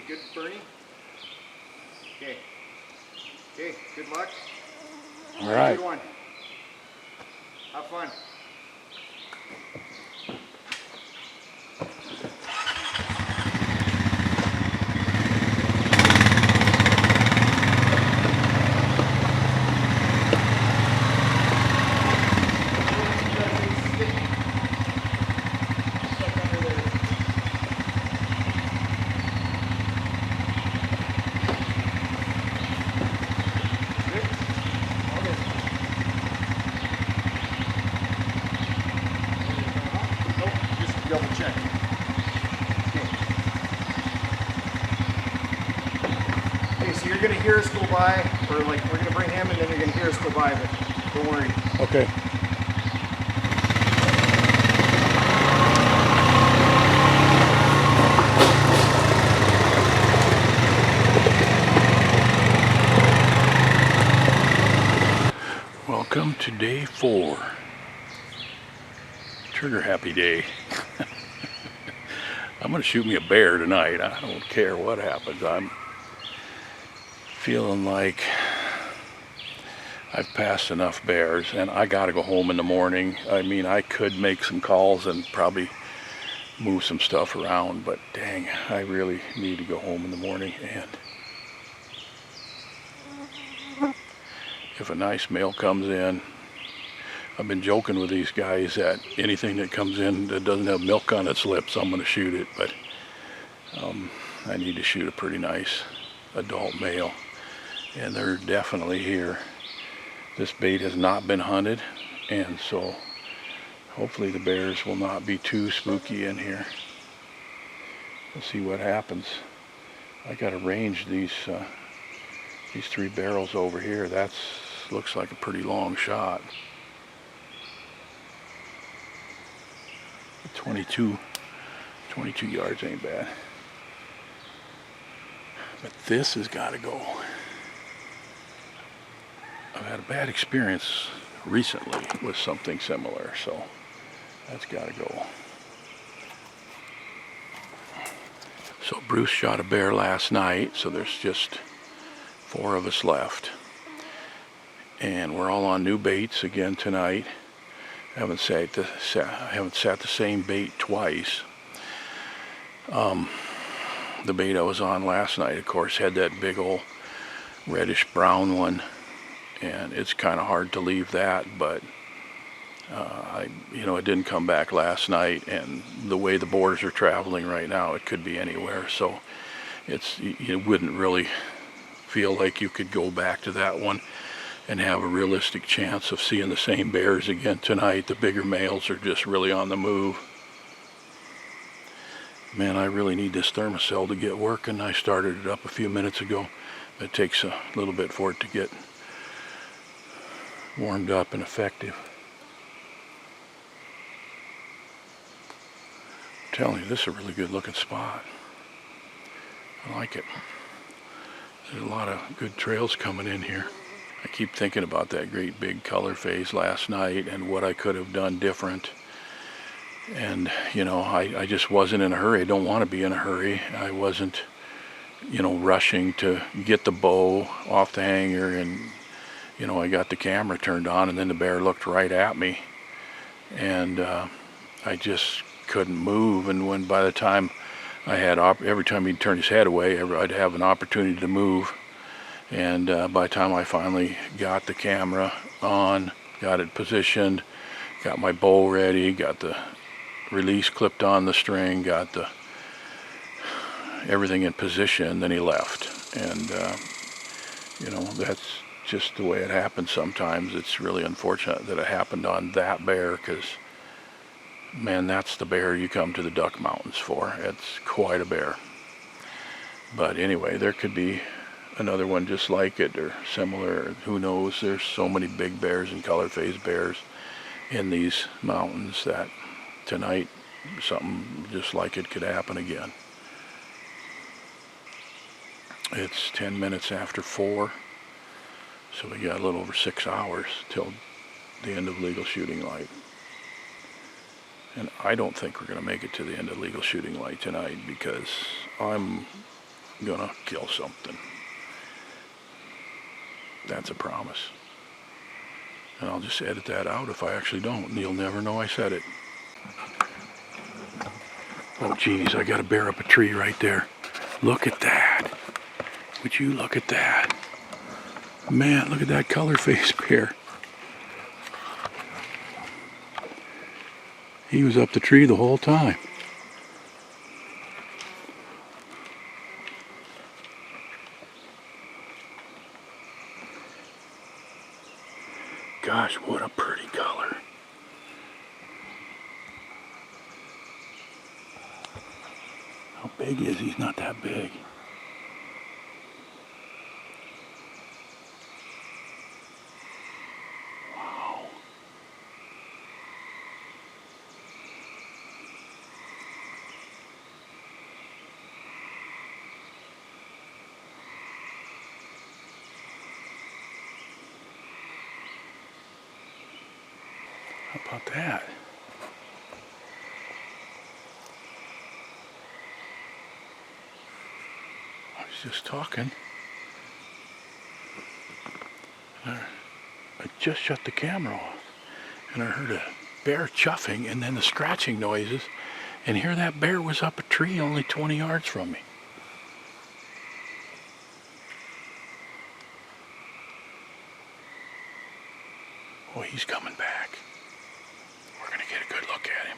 good, Bernie? Okay. Okay, good luck. All right. Good one. Have fun. Double check. Okay, so you're going to hear us go by, or like we're going to bring him and then you're going to hear us go by, but don't worry. Okay. Welcome to day 4. Trigger happy day. I'm going to shoot me a bear tonight. I don't care what happens. I'm feeling like I've passed enough bears and I got to go home in the morning. I mean, I could make some calls and probably move some stuff around, but dang, I really need to go home in the morning. And if a nice male comes in, I've been joking with these guys that anything that comes in that doesn't have milk on its lips, I'm going to shoot it. But I need to shoot a pretty nice adult male. And they're definitely here. This bait has not been hunted, and so hopefully the bears will not be too spooky in here. We'll see what happens. I got to range these 3 barrels over here. That looks like a pretty long shot. 22 yards ain't bad. But this has got to go. I've had a bad experience recently with something similar, so that's got to go. So Bruce shot a bear last night, so there's just 4 of us left. And we're all on new baits again tonight. I haven't sat the same bait twice. The bait I was on last night, of course, had that big old reddish brown one, and it's kind of hard to leave that, but it didn't come back last night, and the way the boars are traveling right now, it could be anywhere, so you wouldn't really feel like you could go back to that one and have a realistic chance of seeing the same bears again tonight. The bigger males are just really on the move. Man, I really need this thermocell to get working. I started it up a few minutes ago. It takes a little bit for it to get warmed up and effective. I'm telling you, this is a really good looking spot. I like it. There's a lot of good trails coming in here. I keep thinking about that great big color phase last night and what I could have done different. And, I just wasn't in a hurry. I don't want to be in a hurry. I wasn't, rushing to get the bow off the hanger, and, I got the camera turned on, and then the bear looked right at me. And I just couldn't move. And by the time every time he'd turn his head away, I'd have an opportunity to move. And by the time I finally got the camera on, got it positioned, got my bow ready, got the release clipped on the string, got everything in position, then he left. And that's just the way it happens sometimes. It's really unfortunate that it happened on that bear, because man, that's the bear you come to the Duck Mountains for. It's quite a bear. But anyway, there could be another one just like it or similar. Who knows? There's so many big bears and color phase bears in these mountains that tonight something just like it could happen again. It's 10 minutes after 4, so we got a little over 6 hours till the end of legal shooting light. And I don't think we're going to make it to the end of legal shooting light tonight, because I'm gonna kill something. That's a promise. And I'll just edit that out if I actually don't, and you'll never know I said it. Oh geez, I gotta bear up a tree right there. Look at that. Would you look at that? Man, look at that color face bear. He was up the tree the whole time. Gosh, what a pretty color. How big is he? He's not that big. Wow. How about that? I was just talking. I just shut the camera off, and I heard a bear chuffing and then the scratching noises, and here that bear was up a tree only 20 yards from me. Oh, he's coming back. We're gonna get a good look at him.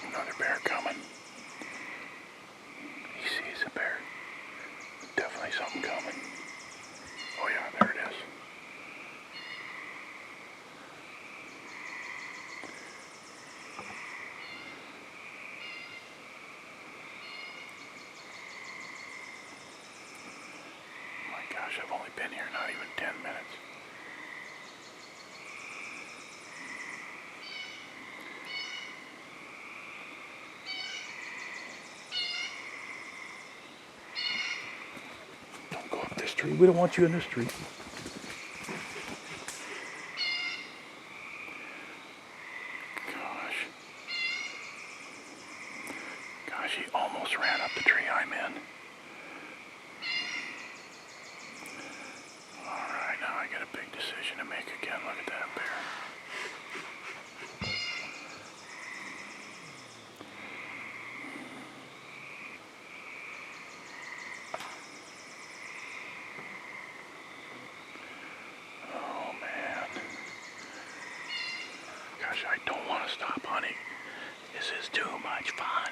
Another bear coming. He sees a bear. Definitely something coming. Oh yeah, there it is. My gosh, I've only been here not even 10 minutes. Don't go up this tree. We don't want you in this tree. Gosh. Gosh, he almost ran up the tree I'm in. Alright, now I got a big decision to make again. Look at that bear. Oh man. Gosh, I don't want to stop hunting. This is too much fun.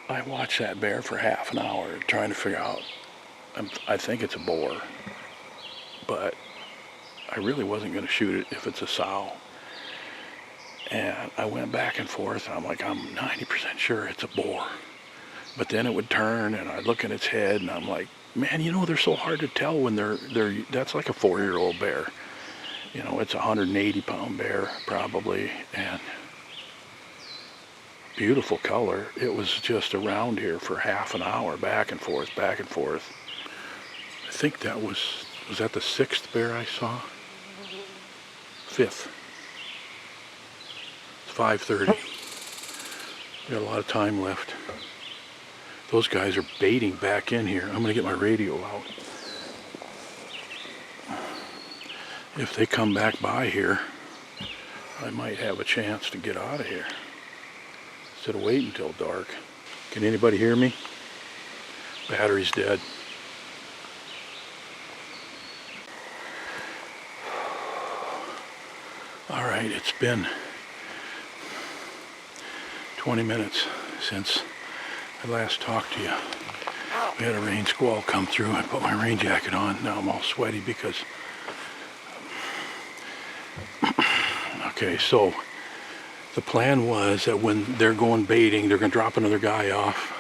I watched that bear for half an hour trying to figure out, I think it's a boar, but I really wasn't going to shoot it if it's a sow. And I went back and forth, and I'm like, I'm 90% sure it's a boar. But then it would turn, and I'd look at its head, and I'm like, man, you know, they're so hard to tell when that's like a 4-year-old bear. You know, it's a 180-pound bear, probably, and beautiful color. It was just around here for half an hour, back and forth, back and forth. I think that was that the 6th bear I saw? 5th. It's 5:30. We got a lot of time left. Those guys are baiting back in here. I'm gonna get my radio out. If they come back by here, I might have a chance to get out of here instead of waiting until dark. Can anybody hear me? Battery's dead. All right, it's been 20 minutes since I last talked to you. We had a rain squall come through. I put my rain jacket on. Now I'm all sweaty because... Okay, so the plan was that when they're going baiting, they're going to drop another guy off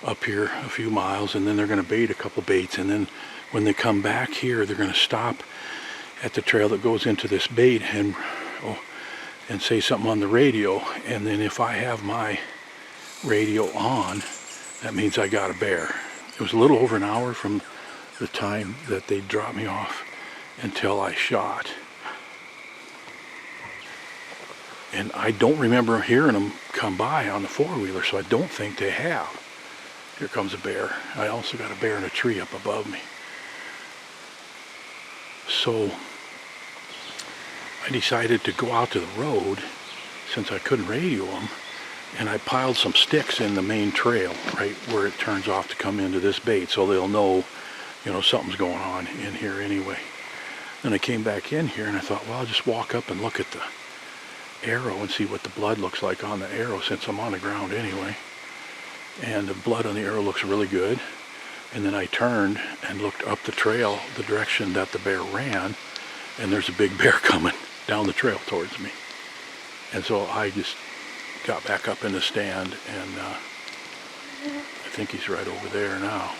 up here a few miles, and then they're going to bait a couple baits, and then when they come back here, they're going to stop at the trail that goes into this bait and say something on the radio. And then if I have my radio on, that means I got a bear. It was a little over an hour from the time that they dropped me off until I shot. And I don't remember hearing them come by on the 4-wheeler, so I don't think they have. Here comes a bear. I also got a bear in a tree up above me. So I decided to go out to the road since I couldn't radio them, and I piled some sticks in the main trail right where it turns off to come into this bait, so they'll know, you know, something's going on in here anyway. Then I came back in here and I thought, well, I'll just walk up and look at the arrow and see what the blood looks like on the arrow since I'm on the ground anyway. And the blood on the arrow looks really good. And then I turned and looked up the trail, the direction that the bear ran, and there's a big bear coming down the trail towards me. And so I just got back up in the stand, and I think he's right over there now.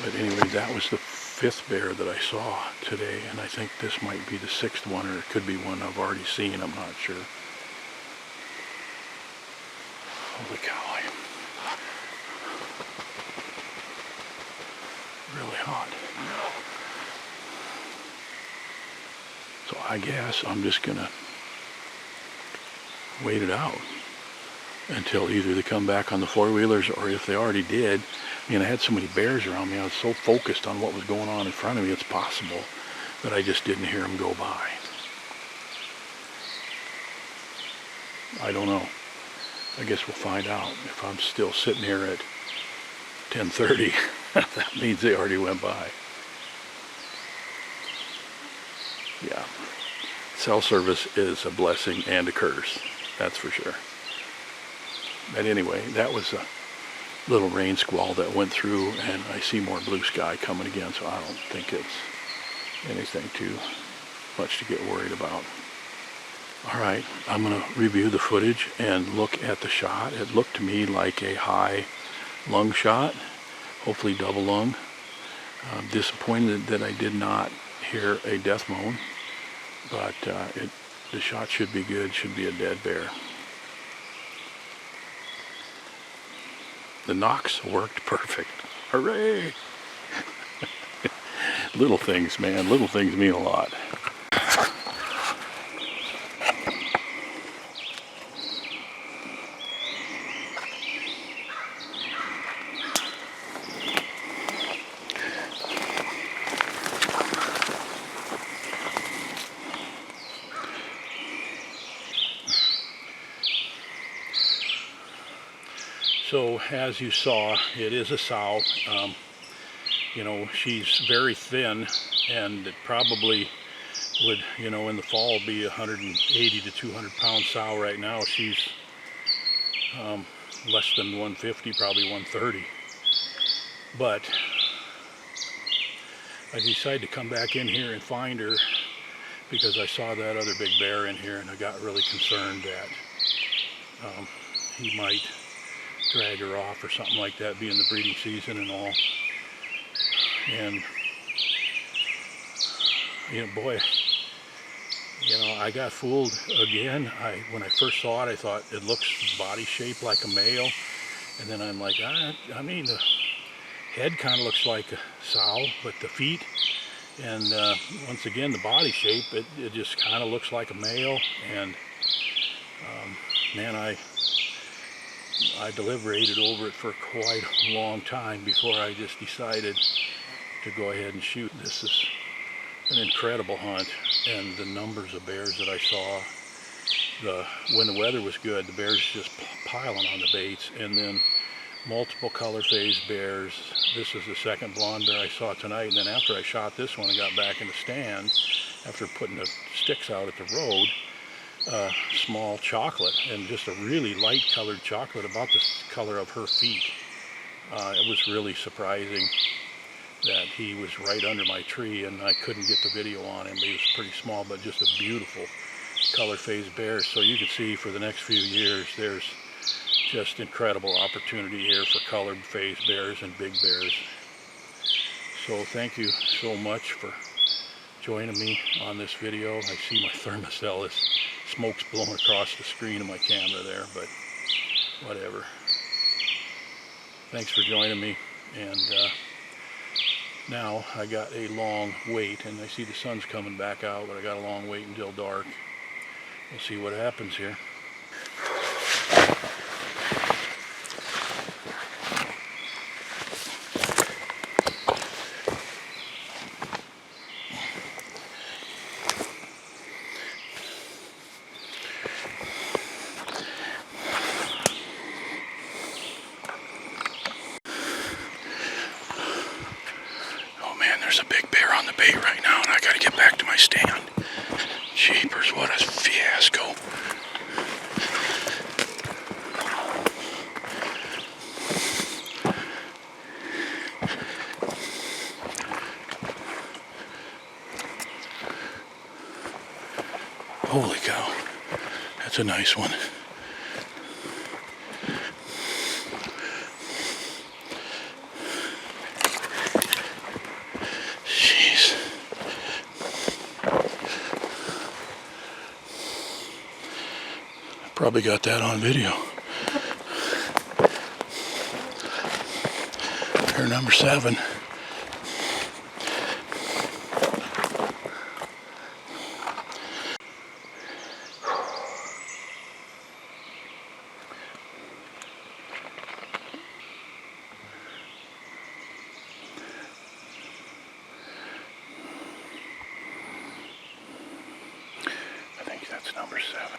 But anyway, that was the 5th bear that I saw today, and I think this might be the 6th one, or it could be one I've already seen, I'm not sure. Holy cow, I am really hot. So I guess I'm just gonna wait it out until either they come back on the 4-wheelers, or if they already did. I mean, I had so many bears around me, I was so focused on what was going on in front of me, it's possible that I just didn't hear them go by. I don't know. I guess we'll find out. If I'm still sitting here at 10:30, that means they already went by. Yeah. Cell service is a blessing and a curse, that's for sure. But anyway, that was a little rain squall that went through, and I see more blue sky coming again, so I don't think it's anything too much to get worried about. All right, I'm going to review the footage and look at the shot. It looked to me like a high lung shot, hopefully double lung. I'm disappointed that I did not hear a death moan, but the shot should be good, should be a dead bear. The knocks worked perfect. Hooray! Little things, man. Little things mean a lot. So as you saw, it is a sow. You know, she's very thin, and it probably would, you know, in the fall be 180 to 200 pound sow right now. She's less than 150, probably 130. But I decided to come back in here and find her because I saw that other big bear in here, and I got really concerned that he might drag her off or something like that, being the breeding season and all. And boy, I got fooled again. When I first saw it, I thought it looks body shaped like a male, and then I'm like, I mean, the head kind of looks like a sow, but the feet and once again the body shape, it just kind of looks like a male. And man, I deliberated over it for quite a long time before I just decided to go ahead and shoot. This is an incredible hunt, and the numbers of bears that I saw, when the weather was good, the bears just piling on the baits, and then multiple color phase bears. This is the second blonde bear I saw tonight, and then after I shot this one and got back in the stand, after putting the sticks out at the road, small chocolate, and just a really light colored chocolate, about the color of her feet. It was really surprising that he was right under my tree, and I couldn't get the video on him. He was pretty small, but just a beautiful color phase bear. So you can see for the next few years there's just incredible opportunity here for colored phase bears and big bears. So thank you so much for joining me on this video. I see my thermocell, smoke's blowing across the screen of my camera there, but whatever. Thanks for joining me, and now I got a long wait, and I see the sun's coming back out, but I got a long wait until dark. We'll see what happens here. There's a big bear on the bait right now, and I gotta get back to my stand. Jeepers, what a fiasco. Holy cow, that's a nice one. Probably got that on video. Pair number 7. I think that's number 7.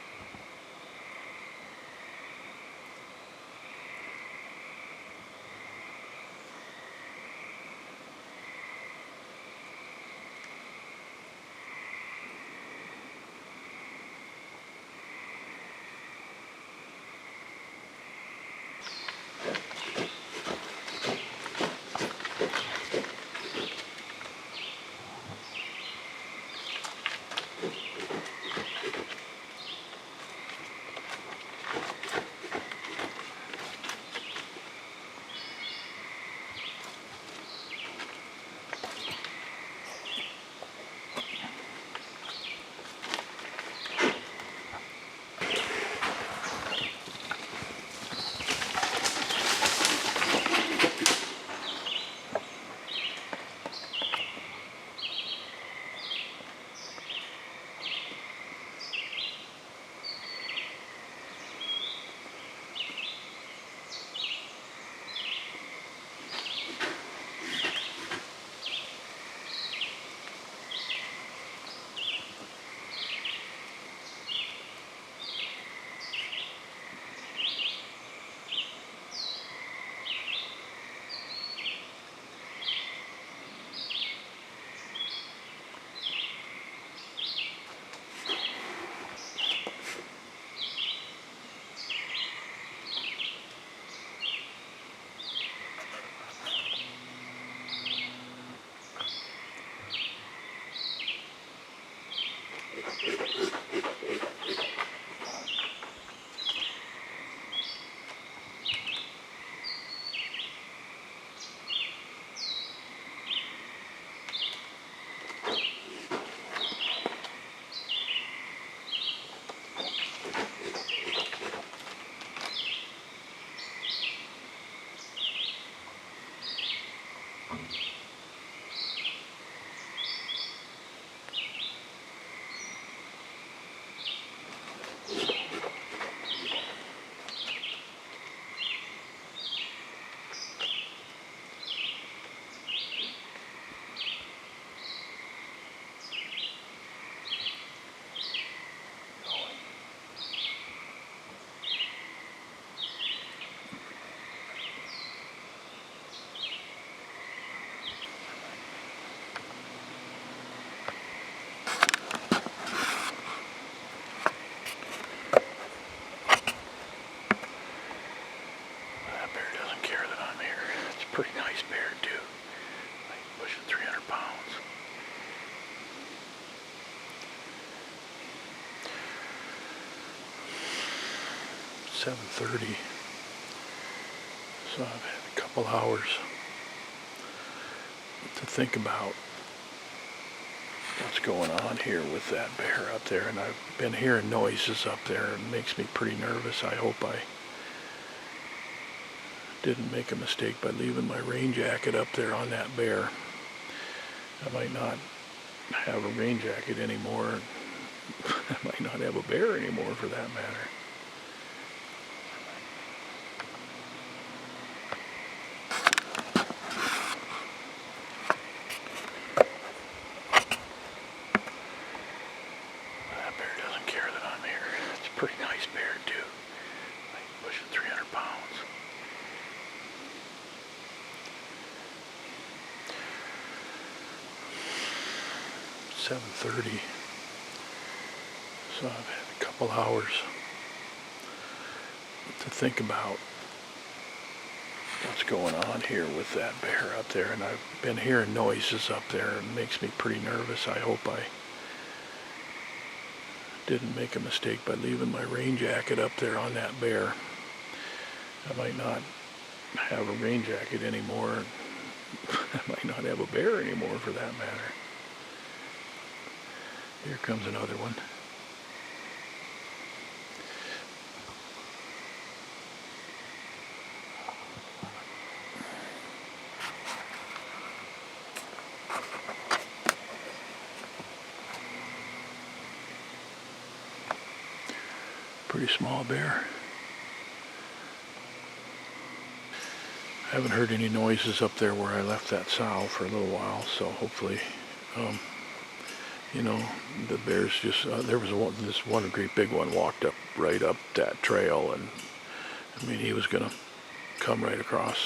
7:30. So I've had a couple hours to think about what's going on here with that bear up there, and I've been hearing noises up there. It makes me pretty nervous. I hope I didn't make a mistake by leaving my rain jacket up there on that bear. I might not have a rain jacket anymore. I might not have a bear anymore, for that matter. That bear doesn't care that I'm here. It's a pretty nice bear too. Like pushing 300 pounds. It's 7:30. So I've had a couple hours to think about what's going on here with that bear up there, and I've been hearing noises up there. It makes me pretty nervous. I hope I didn't make a mistake by leaving my rain jacket up there on that bear. I might not have a rain jacket anymore. I might not have a bear anymore, for that matter. Here comes another one. Pretty small bear. I haven't heard any noises up there where I left that sow for a little while, so hopefully, you know, the bears just, there was this one great big one walked up right up that trail, and I mean, he was gonna come right across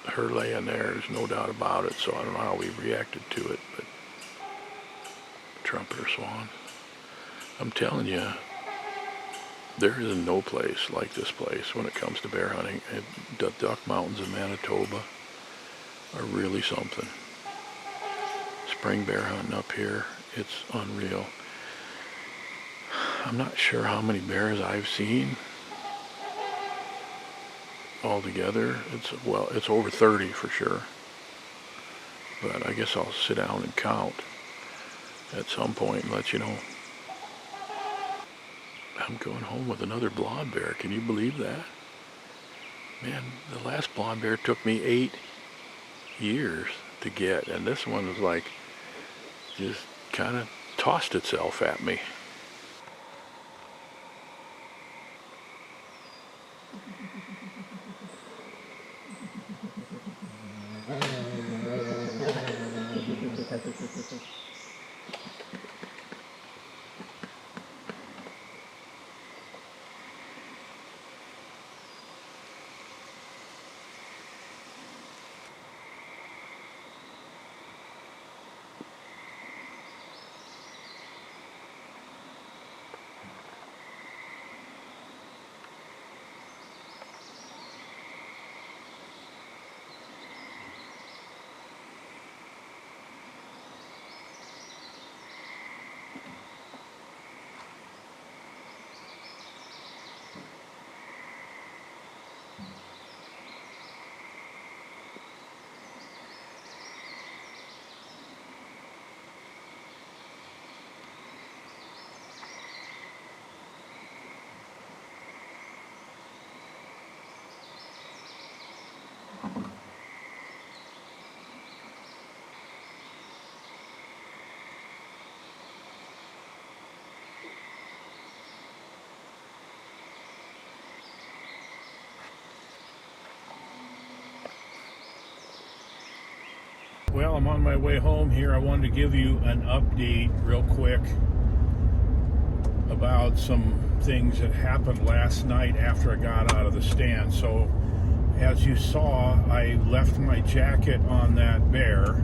her laying there, there's no doubt about it, so I don't know how we reacted to it, but trumpeter swan. I'm telling you, there is no place like this place when it comes to bear hunting. The Duck Mountains in Manitoba are really something. Spring bear hunting up here, it's unreal. I'm not sure how many bears I've seen altogether. It's over 30 for sure. But I guess I'll sit down and count at some point and let you know. I'm going home with another blonde bear. Can you believe that? Man, the last blonde bear took me 8 years to get, and this one was like, just kind of tossed itself at me. Well, I'm on my way home here. I wanted to give you an update real quick about some things that happened last night after I got out of the stand. So, as you saw, I left my jacket on that bear,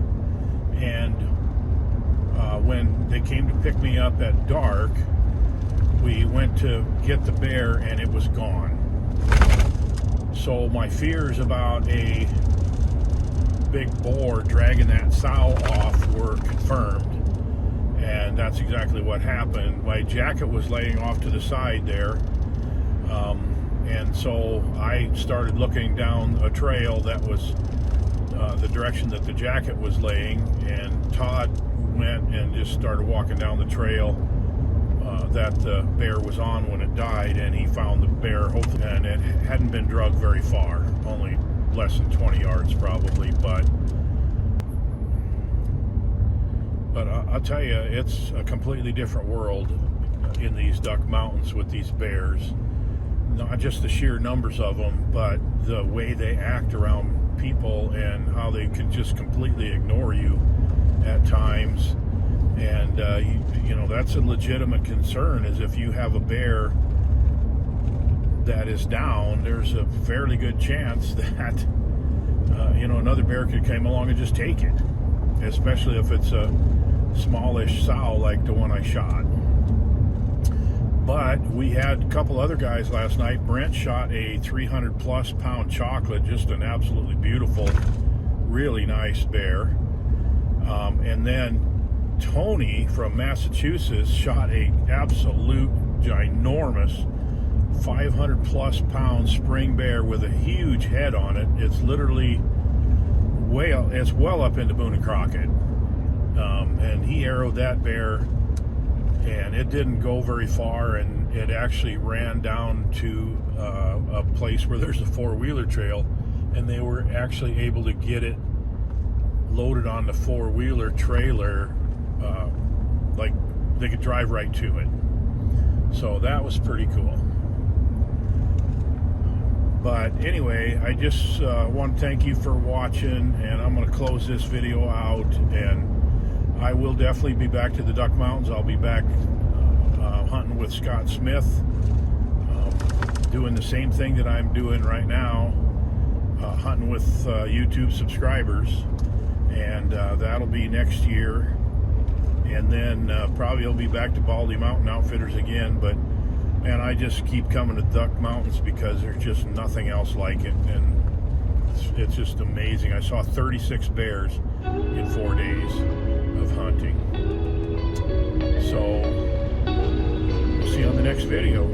and when they came to pick me up at dark, we went to get the bear and it was gone. So my fears about a big boar dragging that sow off were confirmed, and that's exactly what happened. My jacket was laying off to the side there. And so I started looking down a trail that was the direction that the jacket was laying, and Todd went and just started walking down the trail that the bear was on when it died, and he found the bear, hopefully, and it hadn't been drugged very far, only less than 20 yards probably, but I'll tell you, it's a completely different world in these Duck Mountains with these bears. Not just the sheer numbers of them, but the way they act around people and how they can just completely ignore you at times. And you know, that's a legitimate concern, is if you have a bear that is down, there's a fairly good chance that you know, another bear could come along and just take it, especially if it's a smallish sow like the one I shot. But we had a couple other guys last night. Brent shot a 300 plus pound chocolate, just an absolutely beautiful, really nice bear. And then Tony from Massachusetts shot a absolute ginormous 500 plus pound spring bear with a huge head on it. It's literally it's well up into Boone and Crockett. And he arrowed that bear, and it didn't go very far, and it actually ran down to a place where there's a four-wheeler trail, and they were actually able to get it loaded on the four-wheeler trailer, like they could drive right to it. So that was pretty cool. But anyway, I just want to thank you for watching, and I'm going to close this video out, and I will definitely be back to the Duck Mountains. I'll be back hunting with Scott Smith, doing the same thing that I'm doing right now, hunting with YouTube subscribers, and that'll be next year. And then probably I'll be back to Baldy Mountain Outfitters again. But man, I just keep coming to Duck Mountains because there's just nothing else like it, and it's just amazing. I saw 36 bears in 4 days of hunting. So we'll see you on the next video.